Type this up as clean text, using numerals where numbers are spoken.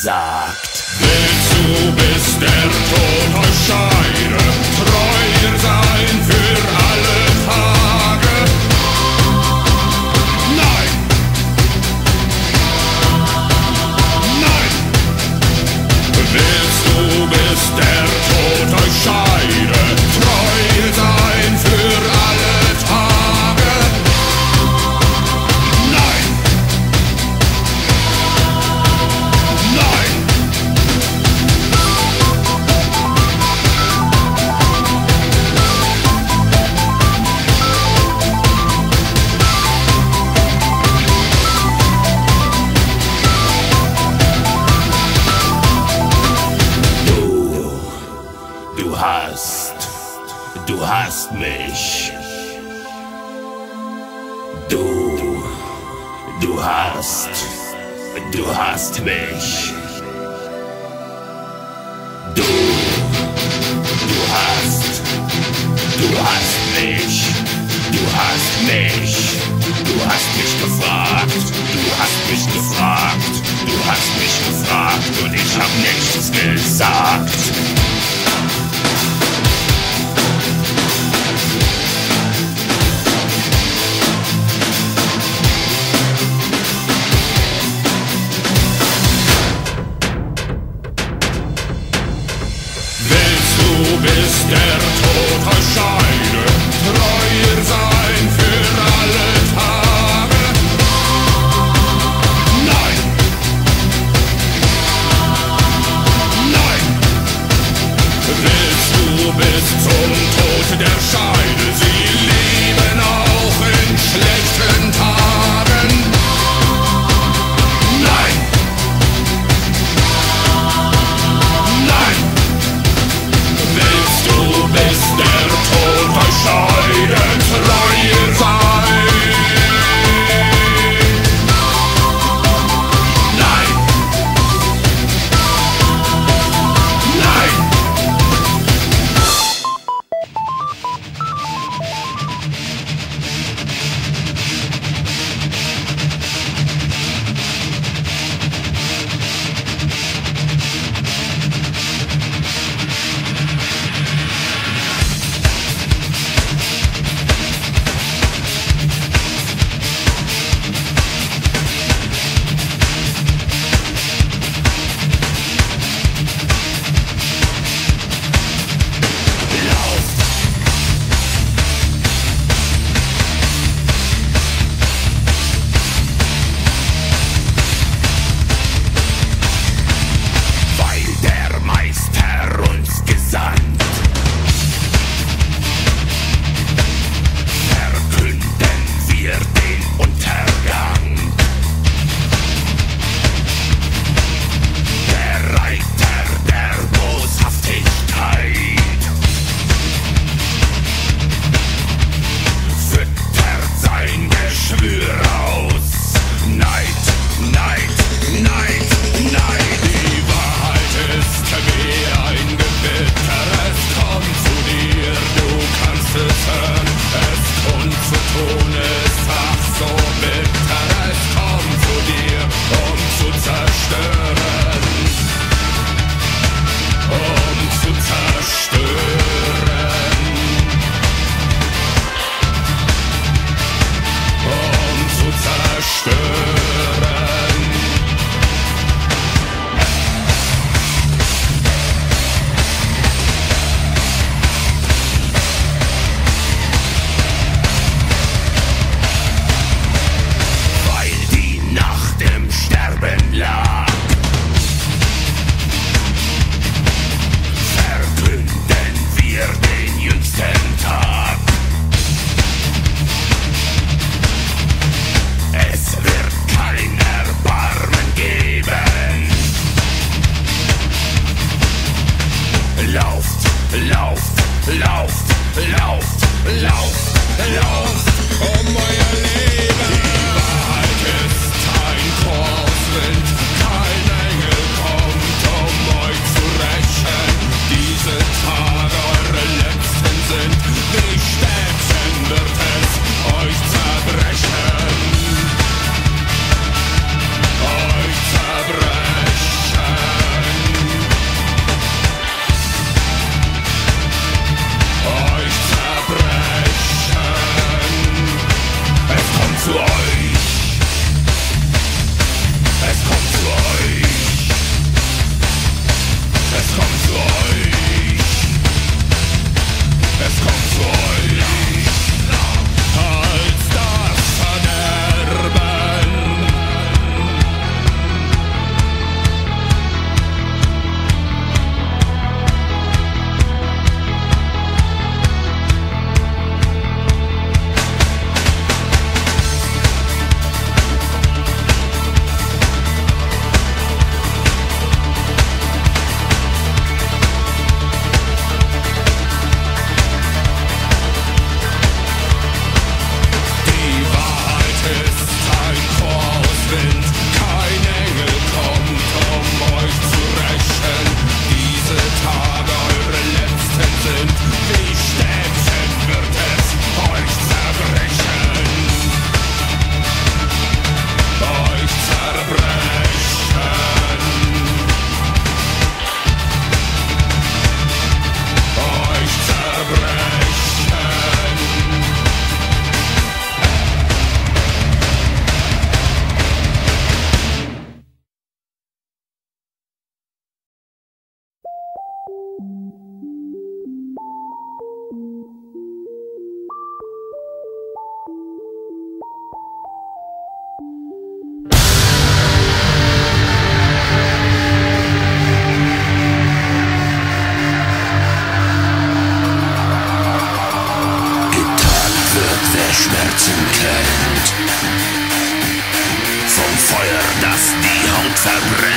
gesagt. Willst du, bis der Tod euch scheide, treu sein für alle Tage? Nein! Nein! Willst du, bis der Tod euch scheide, treu sein für alle Tage? Nein! Nein! Du hast mich. Du hast mich. Du hast mich. Du hast mich. Du hast mich gefragt. Du hast mich gefragt. Du hast mich gefragt und ich hab nichts gesagt. Bis der Tod euch scheide, treu sein für alle Tage. Nein! Nein! Willst du bis zum Tod der Scheide sie lieben auch in schlechten Tagen? Nein! Nein! Willst du, bis der Tod euch scheide, treu sein? Nein! Nein! Lauft um euer Leben. Die Wahrheit ist ein Kurswind, kein Engel kommt, euch zu rächen. Diese Tage eure letzten sind, wie Städtchen wird es euch zerbrechen. Euch zerbrechen. zerbrechen.